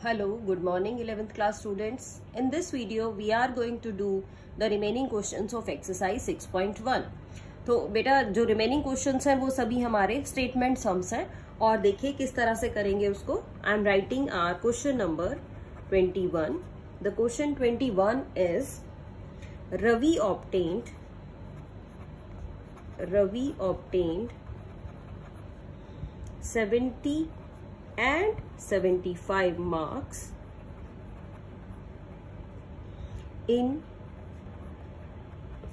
Hello, good morning 11th class students. In this video we are going to do the remaining questions of exercise 6.1. तो बेटा जो remaining questions हैं वो सभी हमारे स्टेटमेंट सम्स हैं और देखिए किस तरह से करेंगे उसको. I am writing our question number 21. The question 21 is Ravi obtained 70 and 75 marks in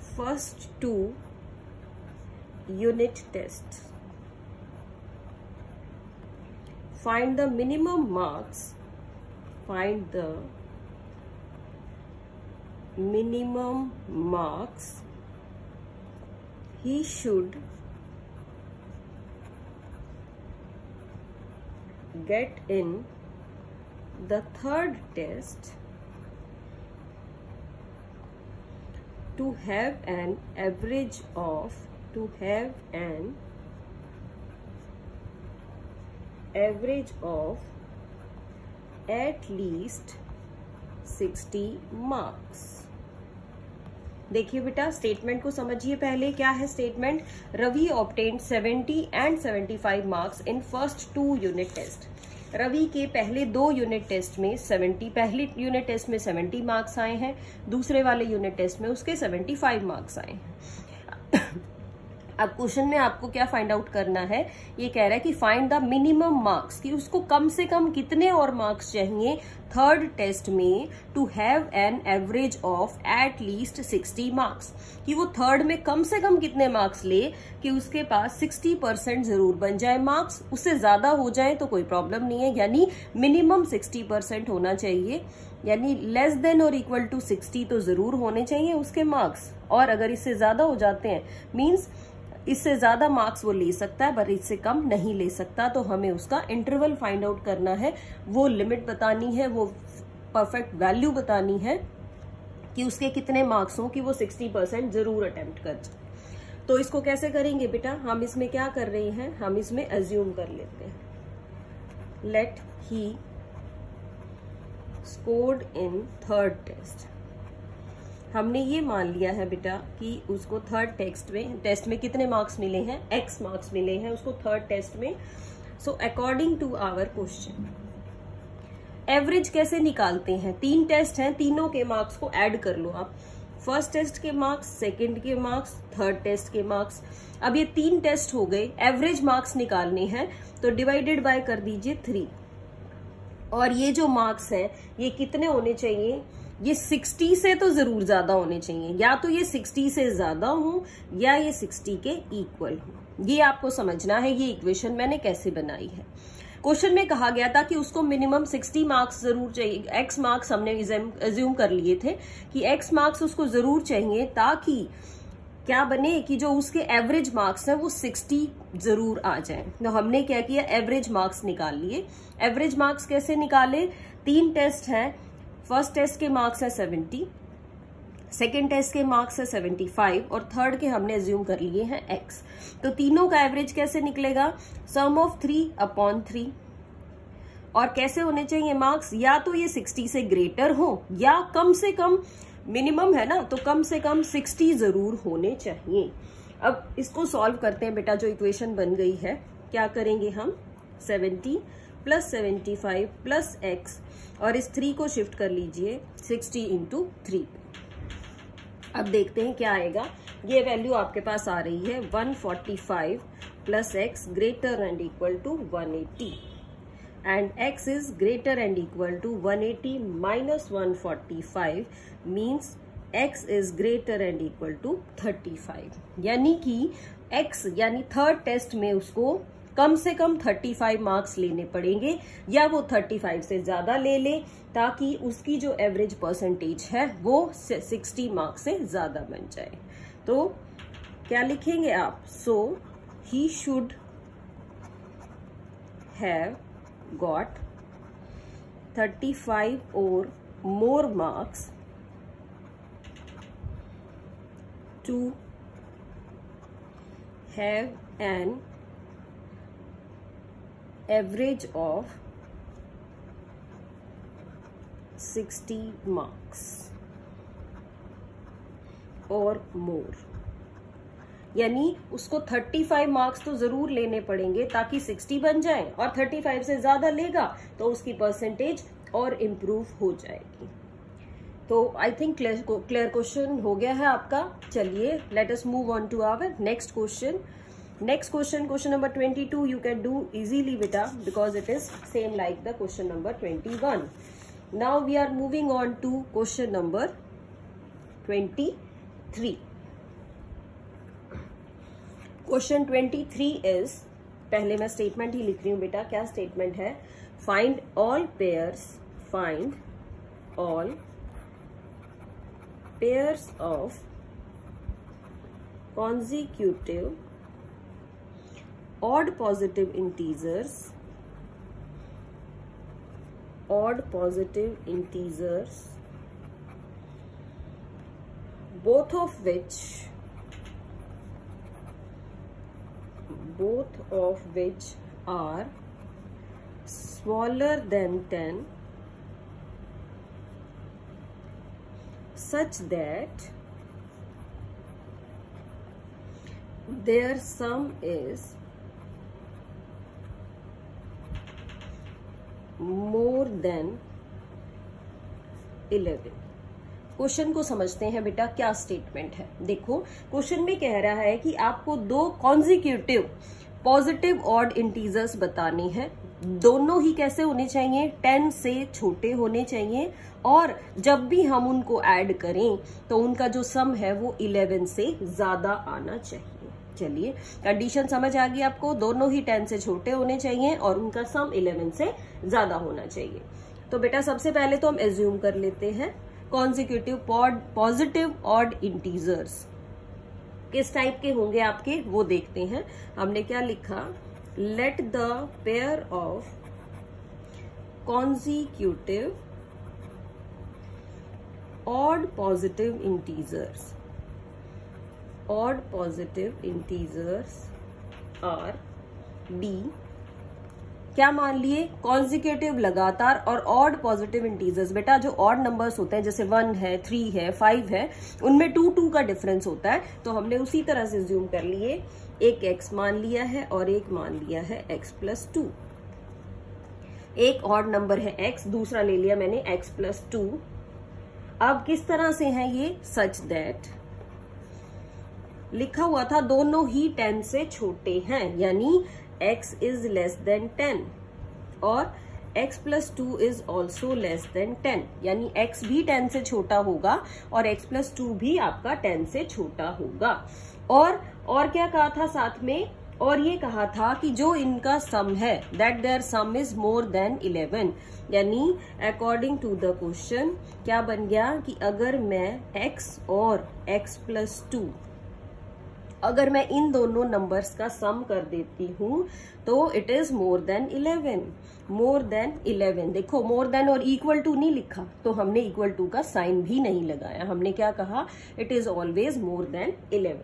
first two unit tests. Find the minimum marks. Find the minimum marks he should get in the third test to have an average of at least 60 marks. देखिए बेटा statement को समझिए. पहले क्या है statement? Ravi obtained 70 and 75 marks in first 2 unit test. Ravi के पहले 2 unit test में 70, पहले यूनिट टेस्ट में 70 मार्क्स आए हैं, दूसरे वाले यूनिट टेस्ट में उसके 75 मार्क्स आए हैं. अब क्वेश्चन में आपको क्या फाइंड आउट करना है? ये कह रहा है कि फाइंड द मिनिमम मार्क्स, कि उसको कम से कम कितने और मार्क्स चाहिए थर्ड टेस्ट में to have an average of at least 60 marks, कि वो थर्ड में कम से कम कितने मार्क्स ले कि उसके पास 60% जरूर बन जाए मार्क्स. उससे ज्यादा हो जाए तो कोई प्रॉब्लम नहीं है, यानी मिनिमम 60% होना चाहिए, यानी लेस देन और इक्वल टू 60 तो जरूर होने चाहिए उसके मार्क्स. और अगर इससे ज्यादा हो जाते हैं मीन्स इससे ज्यादा मार्क्स वो ले सकता है पर इससे कम नहीं ले सकता. तो हमें उसका इंटरवल फाइंड आउट करना है, वो लिमिट बतानी है, वो परफेक्ट वैल्यू बतानी है कि उसके कितने मार्क्स हो कि वो 60% जरूर अटेम्प्ट कर जाए. तो इसको कैसे करेंगे बेटा? हम इसमें क्या कर रहे हैं, हम इसमें अज्यूम कर लेते हैं. Let he scored in third test. हमने ये मान लिया है बेटा कि उसको थर्ड टेस्ट में कितने मार्क्स मिले हैं? x मार्क्स मिले हैं उसको थर्ड टेस्ट में. So according to our question average कैसे निकालते हैं? 3 टेस्ट हैं, तीनों के मार्क्स को ऐड कर लो आप. फर्स्ट टेस्ट के मार्क्स, सेकंड के मार्क्स, थर्ड टेस्ट के मार्क्स. अब ये 3 टेस्ट हो गए, एवरेज मार्क्स निकालने हैं तो डिवाइडेड बाय कर दीजिए 3. और ये जो मार्क्स हैं ये कितने होने चाहिए? ये 60 से तो जरूर ज्यादा होने चाहिए, या तो ये 60 से ज्यादा हो या ये 60 के इक्वल हो. ये आपको समझना है ये इक्वेशन मैंने कैसे बनाई है. क्वेश्चन में कहा गया था कि उसको मिनिमम 60 मार्क्स जरूर चाहिए. एक्स मार्क्स हमने अज्यूम कर लिए थे कि एक्स मार्क्स उसको जरूर चाहिए ताकि क्या बने कि जो उसके एवरेज मार्क्स हैं वो 60 जरूर आ जाए. तो हमने क्या किया, एवरेज मार्क्स निकाल लिए. एवरेज मार्क्स कैसे निकाले? 3 टेस्ट हैं. फर्स्ट टेस्ट के मार्क्स है 70, सेकेंड टेस्ट के मार्क्स है 75 और थर्ड के हमने अज्यूम कर लिए हैं x. तो तीनों का एवरेज कैसे निकलेगा? सम ऑफ 3/3. और कैसे होने चाहिए मार्क्स? या तो ये 60 से ग्रेटर हो या कम से कम, मिनिमम है ना तो कम से कम 60 जरूर होने चाहिए. अब इसको सॉल्व करते हैं बेटा. जो इक्वेशन बन गई है क्या करेंगे हम? 70 प्लस 75 प्लस x और इस 3 को शिफ्ट कर लीजिए 60 इंटू 3. अब देखते हैं क्या आएगा. ये वैल्यू आपके पास आ रही है 145 plus x greater and equal to 180 and x is greater and equal to 180 minus 145 means x is greater and equal to 35. यानी कि x यानी थर्ड टेस्ट में उसको कम से कम 35 मार्क्स लेने पड़ेंगे या वो 35 से ज्यादा ले ले ताकि उसकी जो एवरेज परसेंटेज है वो 60 मार्क्स से ज्यादा बन जाए. तो क्या लिखेंगे आप? So he should have got 35 और more marks to have an average of 60 marks और मोर, यानी उसको 35 मार्क्स तो जरूर लेने पड़ेंगे ताकि 60 बन जाए, और 35 से ज्यादा लेगा तो उसकी परसेंटेज और इम्प्रूव हो जाएगी। तो आई थिंक क्लियर क्वेश्चन हो गया है आपका। चलिए let us move on to our next question. Next question, question number 22, you can do easily बेटा because it is same like the question number 21। Now we are moving on to question number 23। Question 23 is, पहले मैं statement ही लिख रही हूं बेटा। क्या statement है? Find all pairs, find all pairs of consecutive odd positive integers, both of which are smaller than 10, such that their sum is more than 11। Question को समझते हैं बेटा क्या स्टेटमेंट है। देखो क्वेश्चन में कह रहा है कि आपको दो कॉन्जिक्यूटिव पॉजिटिव ऑड इंटीजर्स बताने हैं। दोनों ही कैसे होने चाहिए? 10 से छोटे होने चाहिए, और जब भी हम उनको ऐड करें तो उनका जो सम है वो 11 से ज्यादा आना चाहिए। चलिए कंडीशन समझ आ गई आपको। दोनों ही 10 से छोटे होने चाहिए और उनका सम 11 से ज्यादा होना चाहिए। तो बेटा सबसे पहले तो हम एज्यूम कर लेते हैं कॉन्जिक्यूटिव पॉजिटिव ऑड इंटीजर्स किस टाइप के होंगे आपके, वो देखते हैं। हमने क्या लिखा? Let the pair of consecutive odd positive integers are D। क्या मान लिए? कॉन्जिक्यूटिव लगातार और ऑड पॉजिटिव इंटीजर्स। बेटा जो ऑड नंबर्स होते हैं जैसे 1 है, 3 है, 5 है, उनमें 2 का डिफरेंस होता है। तो हमने उसी तरह से ज्यूम कर लिए, एक x मान लिया है और एक मान लिया है x+2। एक ऑड नंबर है x, दूसरा ले लिया मैंने x+2। अब किस तरह से है ये? सच दैट लिखा हुआ था दोनों ही 10 से छोटे हैं, यानी x is less than 10 और x+2 is also less than 10, यानी x भी 10 से छोटा होगा और x+2 भी आपका 10 से छोटा होगा। और क्या कहा था साथ में? और ये कहा था कि जो इनका सम है that their sum is more than 11, यानी अकॉर्डिंग टू द क्वेश्चन क्या बन गया कि अगर मैं x और x+2 अगर मैं इन दोनों नंबर्स का सम कर देती हूं तो it is more than 11। More than 11, देखो मोर देन और इक्वल टू नहीं लिखा तो हमने इक्वल टू का साइन भी नहीं लगाया। हमने क्या कहा? It is always more than 11।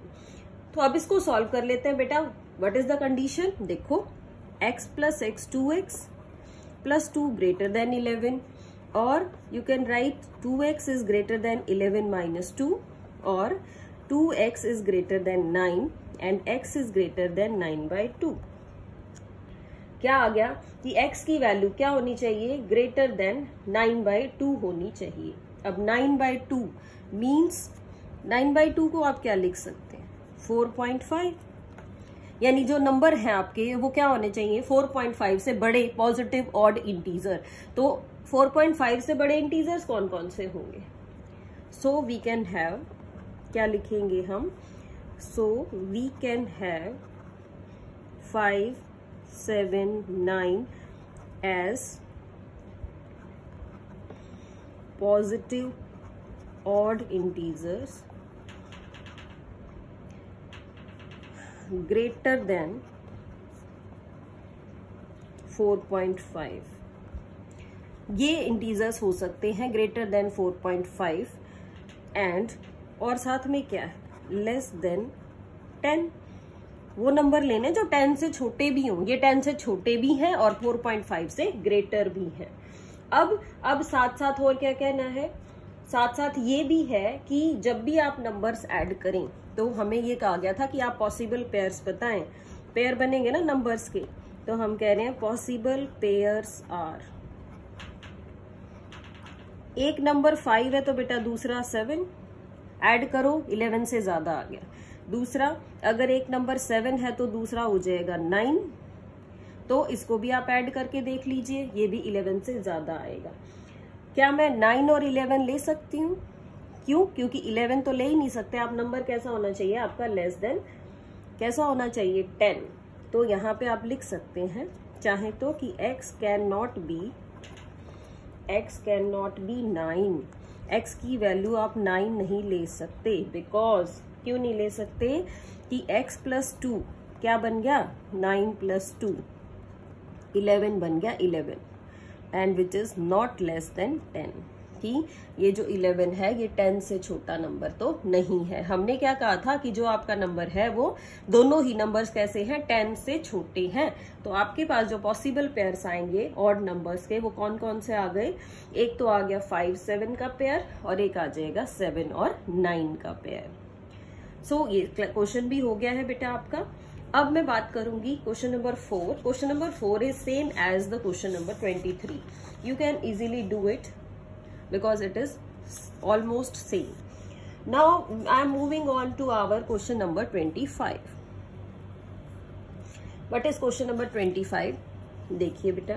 तो अब इसको सॉल्व कर लेते हैं बेटा। What is the condition? देखो x + x 2x +2 greater than 11, और you can write 2x is greater then 11 - 2 और 2x is greater than 9 and x is greater than 9/2। क्या आ गया कि x की वैल्यू क्या होनी चाहिए? ग्रेटर देन 9/2 होनी चाहिए। अब 9/2 मीन्स 9/2 को आप क्या लिख सकते हैं? 4.5, यानी जो नंबर है आपके वो क्या होने चाहिए? 4.5 से बड़े पॉजिटिव ऑड इंटीजर। तो 4.5 से बड़े इंटीजर्स कौन कौन से होंगे? सो वी कैन हैव, क्या लिखेंगे हम? So we can have 5, 7, 9 as positive odd integers greater than 4.5। ये इंटीजर्स हो सकते हैं ग्रेटर देन 4.5 एंड और साथ में क्या है? Less than 10। वो नंबर लेने जो 10 से छोटे भी हों। ये 10 से छोटे भी हैं और 4.5 से ग्रेटर भी हैं। अब साथ साथ और क्या कहना है, साथ साथ ये भी है कि जब भी आप नंबर्स ऐड करें तो हमें ये कहा गया था कि आप पॉसिबल पेयर्स बताएं, पेयर बनेंगे ना नंबर्स के, तो हम कह रहे हैं पॉसिबल पेयर्स आर, एक नंबर 5 है तो बेटा दूसरा 7, ऐड करो 11 से ज्यादा आ गया। दूसरा अगर एक नंबर 7 है तो दूसरा हो जाएगा 9, तो इसको भी आप ऐड करके देख लीजिए, ये भी 11 से ज्यादा आएगा। क्या मैं 9 और 11 ले सकती हूँ? क्यों? क्योंकि 11 तो ले ही नहीं सकते आप। नंबर कैसा होना चाहिए आपका? लेस देन कैसा होना चाहिए? 10। तो यहाँ पे आप लिख सकते हैं चाहे तो कि x can not be 9, x की वैल्यू आप 9 नहीं ले सकते। बिकॉज क्यों नहीं ले सकते? कि x प्लस 2 क्या बन गया? 9 प्लस 2 11 बन गया 11, and which is not less than 10, कि ये जो 11 है ये 10 से छोटा नंबर तो नहीं है। हमने क्या कहा था कि जो आपका नंबर है वो दोनों ही नंबर्स कैसे हैं? 10 से छोटे हैं। तो आपके पास जो पॉसिबल पेयर्स आएंगे ऑड नंबर्स के वो कौन कौन से आ गए? एक तो आ गया 5-7 का पेयर और एक आ जाएगा 7 और 9 का पेयर। सो ये क्वेश्चन भी हो गया है बेटा आपका। अब मैं बात करूंगी question number 4। Question number 4 is same as the question number 23। You can easily do it because it is almost same. Now I am moving on to our question number 25. What is question number 25? देखिए बेटा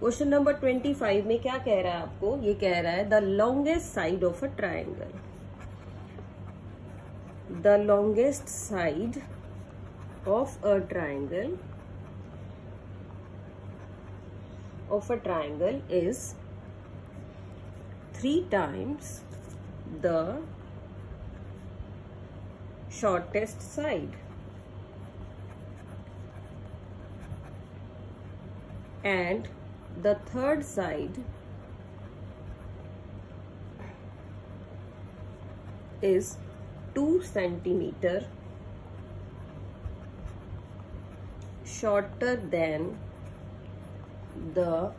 question number 25 में क्या कह रहा है आपको? ये कह रहा है the longest side of a triangle. The longest side of a triangle is 3 times the shortest side, and the third side is 2 centimeter shorter than the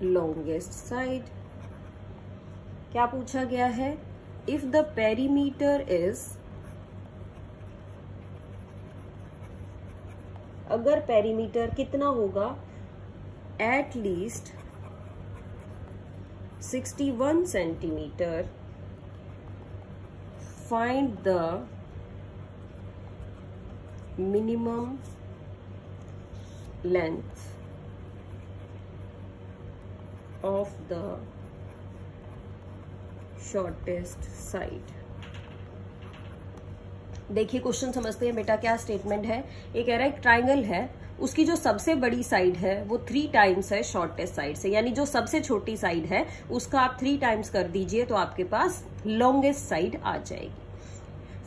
longest side. क्या पूछा गया है? If the perimeter is, अगर perimeter कितना होगा? At least 61 centimetre, find the minimum length of the shortest side. देखिए question समझते हैं बेटा। क्या स्टेटमेंट है? ये कह रहा है एक ट्राइंगल है, उसकी जो सबसे बड़ी साइड है वो 3 टाइम्स है शॉर्टेस्ट साइड से, यानी जो सबसे छोटी साइड है उसका आप 3 टाइम्स कर दीजिए तो आपके पास लॉन्गेस्ट साइड आ जाएगी।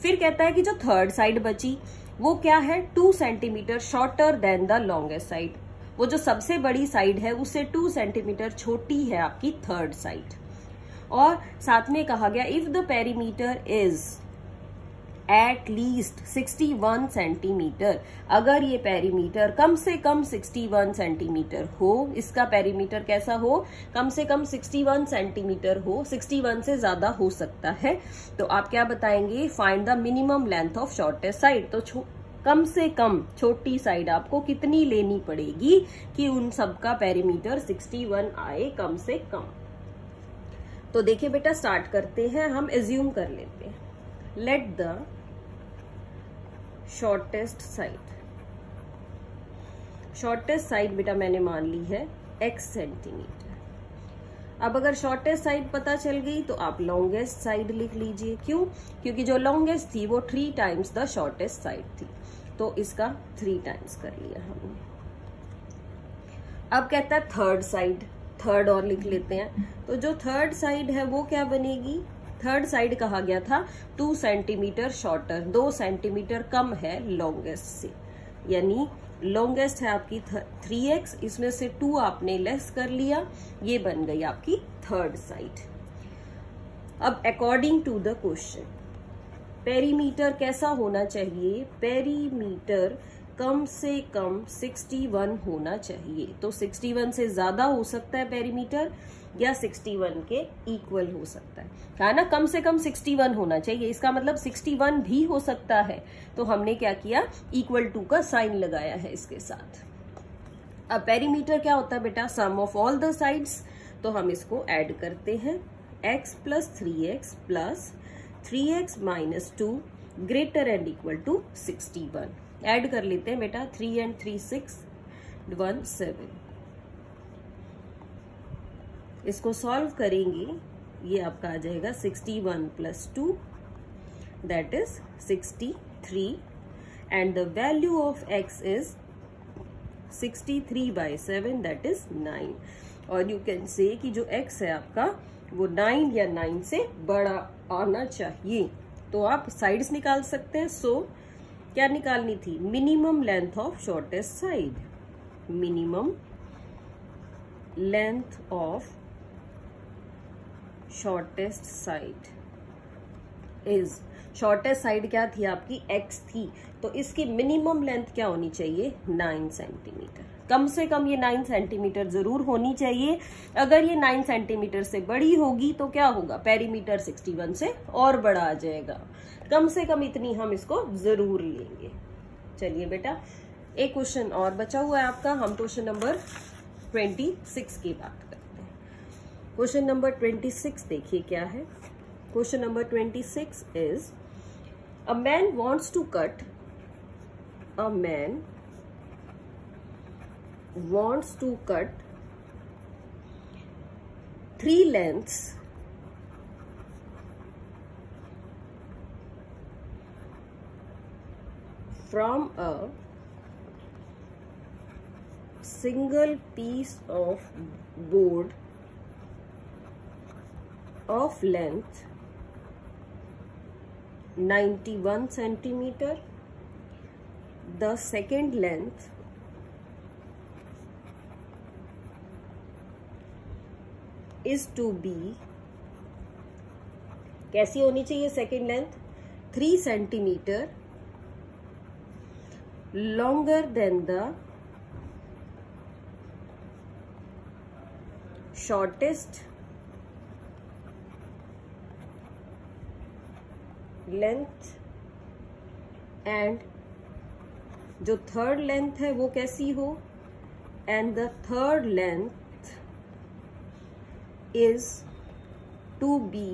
फिर कहता है कि जो थर्ड साइड बची वो क्या है? 2 centimetre shorter than the longest side. वो जो सबसे बड़ी साइड है उससे 2 सेंटीमीटर छोटी है आपकी थर्ड साइड। और साथ में कहा गया if the perimeter is at least 61 centimetre, अगर ये पेरीमीटर कम से कम 61 सेंटीमीटर हो, इसका पेरीमीटर कैसा हो? कम से कम 61 सेंटीमीटर हो, 61 से ज्यादा हो सकता है, तो आप क्या बताएंगे? Find the minimum length of shortest side. तो कम से कम छोटी साइड आपको कितनी लेनी पड़ेगी कि उन सब का पेरीमीटर 61 आए कम से कम। तो देखिए बेटा स्टार्ट करते हैं, हम एज्यूम कर लेते हैं। लेट द शॉर्टेस्ट साइड बेटा मैंने मान ली है x सेंटीमीटर। अब अगर शॉर्टेस्ट साइड पता चल गई तो आप लॉन्गेस्ट साइड लिख लीजिए। क्यों? क्योंकि जो लॉन्गेस्ट थी वो 3 टाइम्स द शॉर्टेस्ट साइड थी, तो इसका 3 टाइम्स कर लिया हमने। अब कहता है थर्ड साइड, थर्ड और लिख लेते हैं। तो जो थर्ड साइड है वो क्या बनेगी? थर्ड साइड कहा गया था 2 सेंटीमीटर शॉर्टर, 2 सेंटीमीटर कम है लॉन्गेस्ट से, यानी लॉन्गेस्ट है आपकी 3x, इसमें से 2 आपने लेस कर लिया, ये बन गई आपकी थर्ड साइड। अब according to the question perimeter कैसा होना चाहिए? पेरीमीटर कम से कम 61 होना चाहिए। तो 61 से ज्यादा हो सकता है पेरीमीटर या 61 के इक्वल हो सकता है ना। कम से कम 61 होना चाहिए, इसका मतलब 61 भी हो सकता है। तो हमने क्या किया, इक्वल टू का साइन लगाया है इसके साथ। अब पेरीमीटर क्या होता है बेटा, sum of all the sides. तो हम इसको ऐड करते हैं, x plus 3x plus 3x minus 2 greater and equal to 61। Add कर लेते हैं बेटा, 3 and 3 6 1 7। इसको सॉल्व करेंगे, ये आपका आ जाएगा 61 plus 2 that is 63 and the value of x is 63/7 that is 9। और यू कैन से कि जो x है आपका वो 9 या 9 से बड़ा आना चाहिए। तो आप साइड्स निकाल सकते हैं। सो क्या निकालनी थी, minimum length of shortest side. Minimum length of shortest side is, shortest side क्या थी आपकी, x थी, तो इसकी मिनिमम लेंथ क्या होनी चाहिए, 9 सेंटीमीटर। कम से कम ये 9 सेंटीमीटर जरूर होनी चाहिए। अगर ये 9 सेंटीमीटर से बड़ी होगी तो क्या होगा, पेरीमीटर 61 से और बड़ा आ जाएगा। कम से कम इतनी हम इसको जरूर लेंगे। चलिए बेटा, एक क्वेश्चन और बचा हुआ है आपका, हम क्वेश्चन नंबर 26 की बात करते हैं। क्वेश्चन नंबर 26 देखिए क्या है। Question number 26 is, a man wants to cut, a man wants to cut 3 lengths from a single piece of board of length 91 centimeter. The second length is to be, कैसी होनी चाहिए second length, 3 centimetre longer than the shortest length, and जो third length है वो कैसी हो, and the third length is to be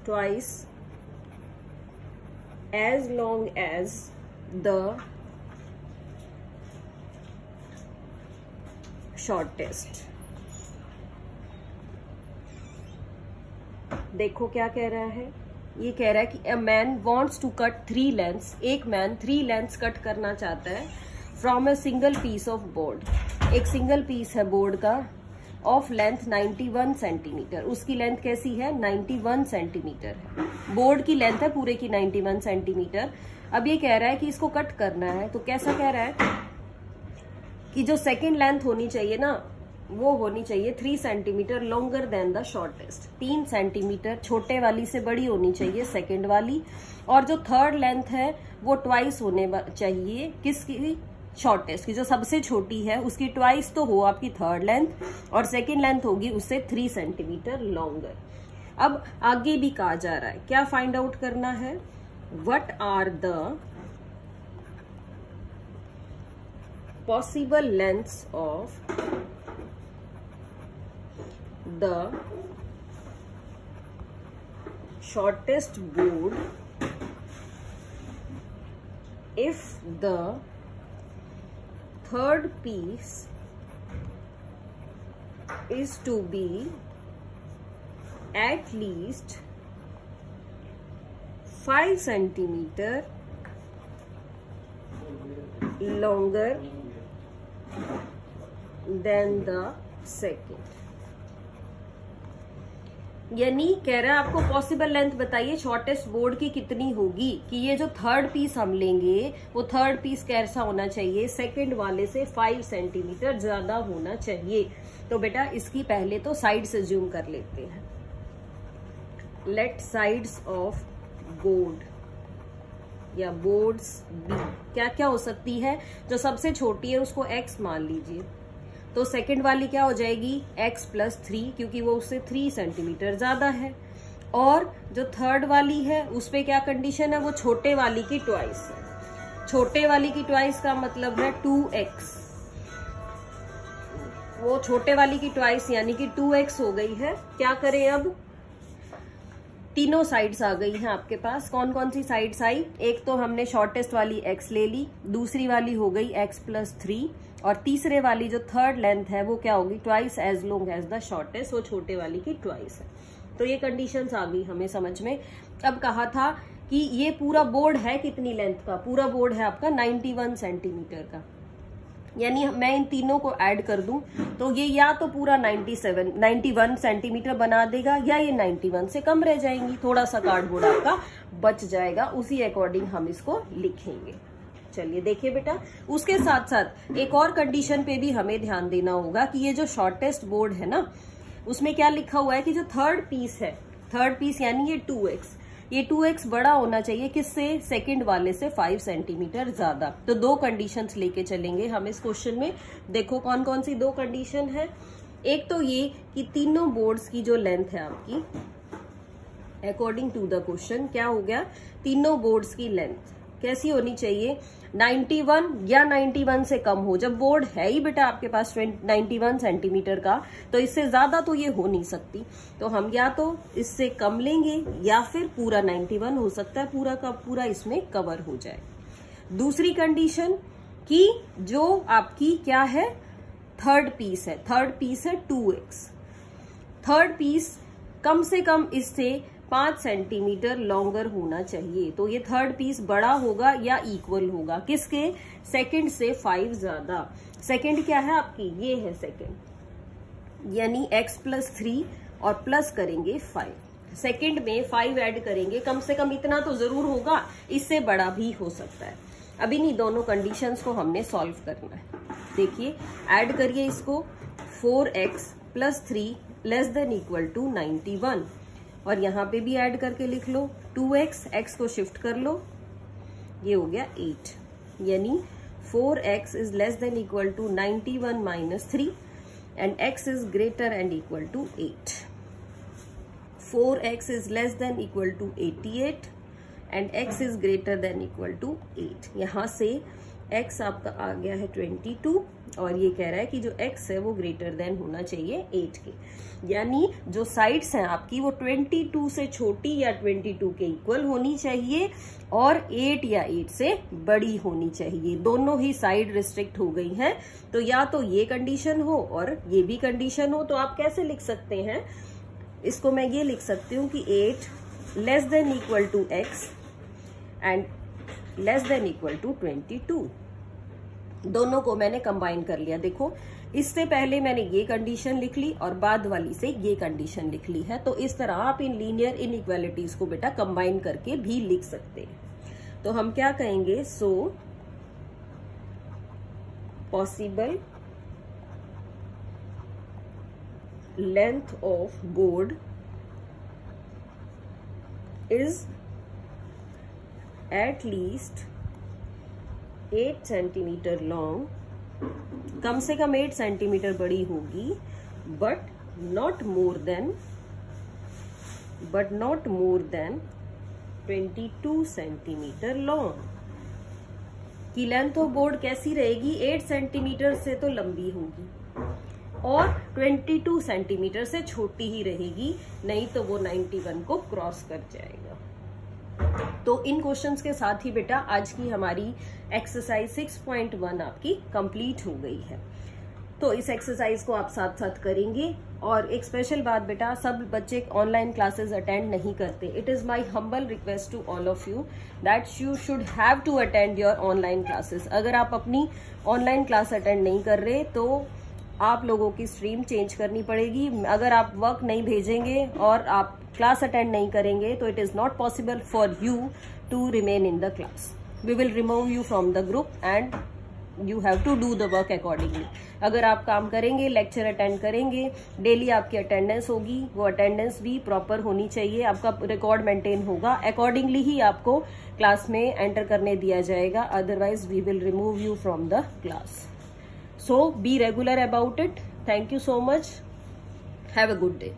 twice as long as the shortest। देखो क्या कह रहा है, ये कह रहा है कि a man wants to cut 3 lengths, एक मैन 3 lengths कट करना चाहता है from a single piece of board, एक सिंगल पीस है बोर्ड का, ऑफ लेंथ 91 सेंटीमीटर। उसकी लेंथ कैसी है, 91 सेंटीमीटर है, बोर्ड की लेंथ है पूरे की 91 सेंटीमीटर। अब ये कह रहा है कि इसको कट करना है, तो कैसा कह रहा है कि जो सेकेंड लेंथ होनी चाहिए ना, वो होनी चाहिए 3 centimetre longer than the shortest, 3 centimetre छोटे वाली से बड़ी होनी चाहिए सेकेंड वाली, और जो थर्ड लेंथ है वो ट्वाइस होने चाहिए किसकी, शॉर्टेस्ट की, जो सबसे छोटी है उसकी ट्वाइस तो हो आपकी थर्ड लेंथ, और सेकेंड लेंथ होगी उससे 3 सेंटीमीटर लॉन्गर। अब आगे भी कहा जा रहा है, क्या फाइंड आउट करना है, what are the possible lengths of the shortest board if the third piece is to be at least 5 centimeter longer than the second। यानी कह रहा है आपको पॉसिबल लेंथ बताइए शॉर्टेस्ट बोर्ड की कितनी होगी, कि ये जो थर्ड पीस हम लेंगे वो थर्ड पीस कैसा होना चाहिए, सेकंड वाले से 5 सेंटीमीटर ज्यादा होना चाहिए। तो बेटा इसकी पहले तो साइड से जूम कर लेते हैं। लेट साइड्स ऑफ बोर्ड या बोर्ड्स बी क्या क्या हो सकती है? जो सबसे छोटी है उसको x मान लीजिए, तो सेकंड वाली क्या हो जाएगी? x प्लस 3, क्योंकि वो उससे 3 सेंटीमीटर ज्यादा है। और जो थर्ड वाली है उस पे क्या कंडीशन है? वो छोटे वाली की ट्वाइस है। छोटे वाली की ट्वाइस का मतलब है 2x, वो छोटे वाली की ट्वाइस यानी कि 2x हो गई है। क्या करें अब? तीनों साइड्स आ गई हैं आपके पास। कौन कौन सी साइड्स आई? एक तो हमने शॉर्टेस्ट वाली x ले ली, दूसरी वाली हो गई x प्लस 3, और तीसरे वाली जो थर्ड लेंथ है वो क्या होगी? Twice as long as the shortest, वो छोटे वाली की ट्वाइस है। तो ये कंडीशंस आ गई हमें समझ में। अब कहा था कि ये पूरा बोर्ड है कितनी लेंथ का? पूरा बोर्ड है आपका 91 सेंटीमीटर का, यानी मैं इन तीनों को ऐड कर दूं तो ये या तो पूरा 91 सेंटीमीटर बना देगा, या ये 91 से कम रह जाएंगी, थोड़ा सा कार्डबोर्ड आपका बच जाएगा। उसी अकॉर्डिंग हम इसको लिखेंगे। चलिए देखिए बेटा, उसके साथ साथ एक और कंडीशन पे भी हमें ध्यान देना होगा कि ये जो शॉर्टेस्ट बोर्ड है ना, उसमें क्या लिखा हुआ है कि जो थर्ड पीस है, थर्ड पीस यानी ये 2x, ये 2x बड़ा होना चाहिए किससे? सेकंड वाले से 5 सेंटीमीटर ज्यादा। तो दो कंडीशंस लेके चलेंगे हम इस क्वेश्चन में। देखो कौन कौन सी दो कंडीशन है। एक तो ये कि तीनों बोर्ड्स की जो लेंथ है आपकी, अकॉर्डिंग टू द क्वेश्चन क्या हो गया? तीनों बोर्ड्स की लेंथ कैसी होनी चाहिए? 91 या 91 से कम हो। जब बोर्ड है ही बेटा आपके पास 91 सेंटीमीटर का, तो इससे ज्यादा तो ये हो नहीं सकती। तो हम या तो इससे कम लेंगे या फिर पूरा 91 हो सकता है, पूरा का पूरा इसमें कवर हो जाए। दूसरी कंडीशन कि जो आपकी क्या है? थर्ड पीस है, थर्ड पीस है 2x। थर्ड पीस कम से कम इससे 5 सेंटीमीटर लॉन्गर होना चाहिए। तो ये थर्ड पीस बड़ा होगा या इक्वल होगा किसके? सेकंड से 5 ज्यादा। सेकंड क्या है आपकी? ये है सेकंड, यानी x प्लस 3 और प्लस करेंगे 5। सेकंड में 5 ऐड करेंगे, कम से कम इतना तो जरूर होगा, इससे बड़ा भी हो सकता है। अभी नहीं, दोनों कंडीशंस को हमने सॉल्व करना है। देखिए ऐड करिए इसको, 4x plus 3 less than equal to 91, और यहां पे भी ऐड करके लिख लो 2x, x को शिफ्ट कर लो, ये हो गया 8, यानी 4x is less than equal to 91 minus 3 and x is greater and equal to 8। 4x is less than equal to 88 and x is greater than equal to 8। यहां से x आपका आ गया है 22, और ये कह रहा है कि जो x है वो ग्रेटर देन होना चाहिए 8 के, यानी जो साइड्स हैं आपकी वो 22 से छोटी या 22 के इक्वल होनी चाहिए, और 8 या 8 से बड़ी होनी चाहिए। दोनों ही साइड रिस्ट्रिक्ट हो गई हैं। तो या तो ये कंडीशन हो और ये भी कंडीशन हो। तो आप कैसे लिख सकते हैं इसको? मैं ये लिख सकती हूँ कि 8 less than equal to x and less than equal to 22। दोनों को मैंने कंबाइन कर लिया। देखो इससे पहले मैंने ये कंडीशन लिख ली और बाद वाली से ये कंडीशन लिख ली है। तो इस तरह आप इन लीनियर इनइक्वालिटीज को बेटा कंबाइन करके भी लिख सकते हैं। तो हम क्या कहेंगे? So possible length of board is at least 8 centimetre long, कम से कम 8 सेंटीमीटर बड़ी होगी, but not more than 22 centimetre long. की लेंथ ऑफ बोर्ड कैसी रहेगी? 8 सेंटीमीटर से तो लंबी होगी और 22 सेंटीमीटर से छोटी ही रहेगी, नहीं तो वो 91 को क्रॉस कर जाएगा। तो इन क्वेश्चंस के साथ ही बेटा आज की हमारी एक्सरसाइज 6.1 आपकी कंप्लीट हो गई है। तो इस एक्सरसाइज को आप साथ साथ करेंगे। और एक स्पेशल बात बेटा, सब बच्चे ऑनलाइन क्लासेस अटेंड नहीं करते। It is my humble request to all of you that you should have to attend your online classes. अगर आप अपनी ऑनलाइन क्लास अटेंड नहीं कर रहे तो आप लोगों की स्ट्रीम चेंज करनी पड़ेगी। अगर आप वर्क नहीं भेजेंगे और आप क्लास अटेंड नहीं करेंगे तो it is not possible for you to remain in the class. We will remove you from the group and you have to do the work accordingly. अगर आप काम करेंगे, लेक्चर अटेंड करेंगे, डेली आपकी attendance होगी, वो अटेंडेंस भी proper होनी चाहिए, आपका रिकॉर्ड मेंटेन होगा, अकॉर्डिंगली ही आपको क्लास में एंटर करने दिया जाएगा, otherwise we will remove you from the class. So be regular about it. Thank you so much, have a good day.